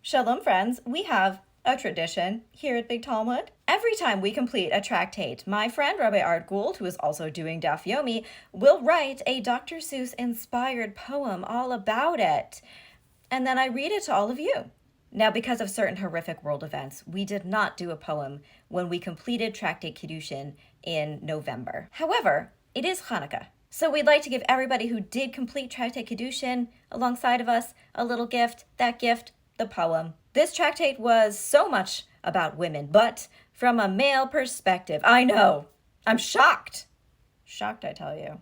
Shalom, friends. We have a tradition here at Big Talmud. Every time we complete a tractate, my friend Rabbi Art Gould, who is also doing Daf Yomi, will write a Dr. Seuss inspired poem all about it. And then I read it to all of you. Now, because of certain horrific world events, we did not do a poem when we completed Tractate Kiddushin in November. However, it is Hanukkah. So we'd like to give everybody who did complete Tractate Kiddushin alongside of us a little gift. That gift, the poem. This tractate was so much about women, but from a male perspective. I know. I'm shocked. Shocked, I tell you.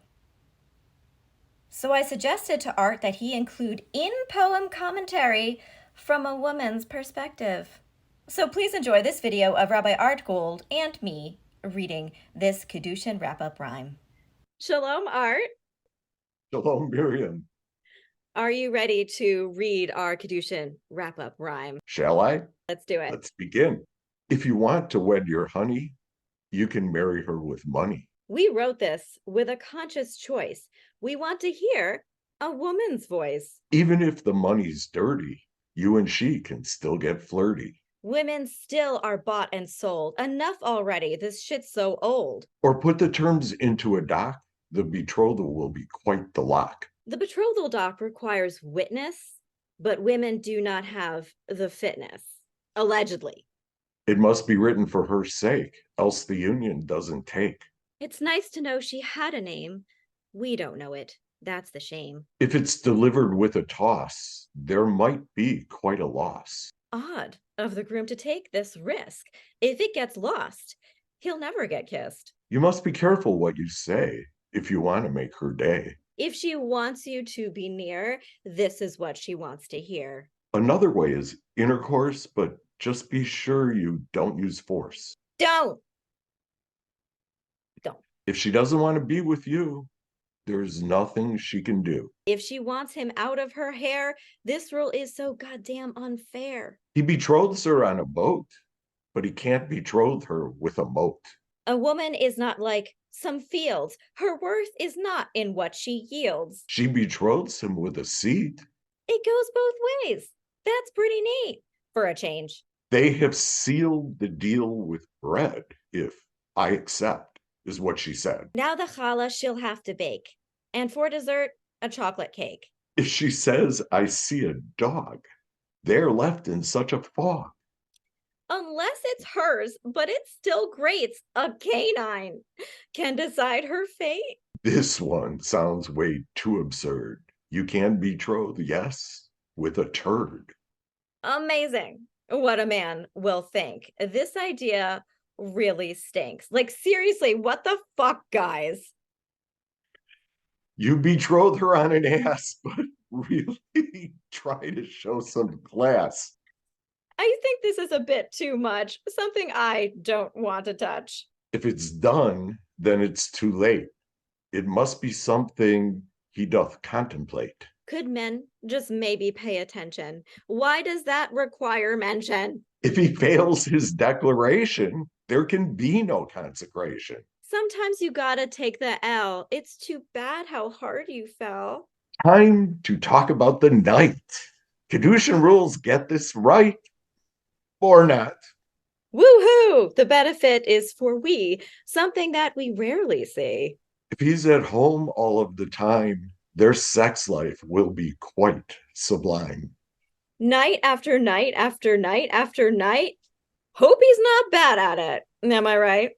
So I suggested to Art that he include in-poem commentary from a woman's perspective. So please enjoy this video of Rabbi Art Gould and me reading this Kiddushin wrap-up rhyme. Shalom, Art. Shalom, Miriam. Are you ready to read our Kiddushin wrap-up rhyme? Shall I? Let's do it. Let's begin. If you want to wed your honey, you can marry her with money. We wrote this with a conscious choice. We want to hear a woman's voice. Even if the money's dirty, you and she can still get flirty. Women still are bought and sold. Enough already. This shit's so old. Or put the terms into a doc, the betrothal will be quite the lock. The betrothal doc requires witness, but women do not have the fitness. Allegedly. It must be written for her sake, else the union doesn't take. It's nice to know she had a name. We don't know it. That's the shame. If it's delivered with a toss, there might be quite a loss. Odd of the groom to take this risk. If it gets lost, he'll never get kissed. You must be careful what you say if you want to make her day. If she wants you to be near, this is what she wants to hear. Another way is intercourse, but just be sure you don't use force. Don't. If she doesn't want to be with you, there's nothing she can do. If she wants him out of her hair, this rule is so goddamn unfair. He betroths her on a boat, but he can't betroth her with a moat. A woman is not like some fields. Her worth is not in what she yields. She betroths him with a seat. It goes both ways. That's pretty neat for a change. They have sealed the deal with bread, if I accept, is what she said. Now the challah she'll have to bake. And for dessert, a chocolate cake. If she says, I see a dog, they're left in such a fog. Unless it's hers, but it still grates, a canine can decide her fate. This one sounds way too absurd. You can betroth, yes, with a turd. Amazing what a man will think. This idea really stinks. Like, seriously, what the fuck, guys? You betroth her on an ass, but really try to show some class. I think this is a bit too much. Something I don't want to touch. If it's done, then it's too late. It must be something he doth contemplate. Could men just maybe pay attention? Why does that require mention? If he fails his declaration, there can be no consecration. Sometimes you gotta take the L. It's too bad how hard you fell. Time to talk about the night. Kiddushin rules get this right or not. Woohoo! The benefit is for we, something that we rarely see. If he's at home all of the time, their sex life will be quite sublime. Night after night after night after night. Hope he's not bad at it. Am I right?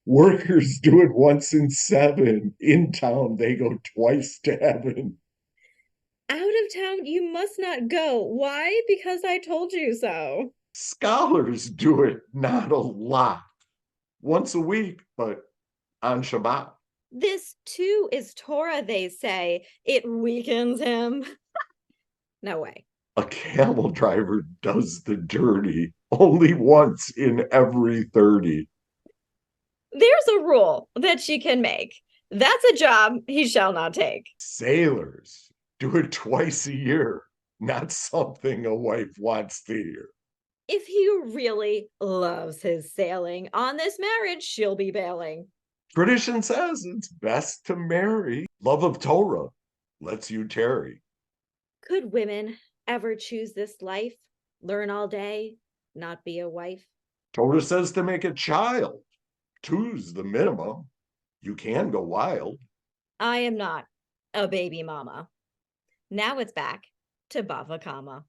Workers do it once in 7. In town, they go twice to heaven. Out of town, you must not go. Why? Because I told you so. Scholars do it not a lot. Once a week, but on Shabbat. This too is Torah, they say. It weakens him. No way. A camel driver does the dirty only once in every 30. There's a rule that she can make. That's a job he shall not take. Sailors do it twice a year, not something a wife wants to hear. If he really loves his sailing, on this marriage, she'll be bailing. Tradition says it's best to marry. Love of Torah lets you tarry. Could women ever choose this life? Learn all day, not be a wife. Torah says to make a child. 2's the minimum. You can go wild. I am not a baby mama. Now it's back to Bava Kama.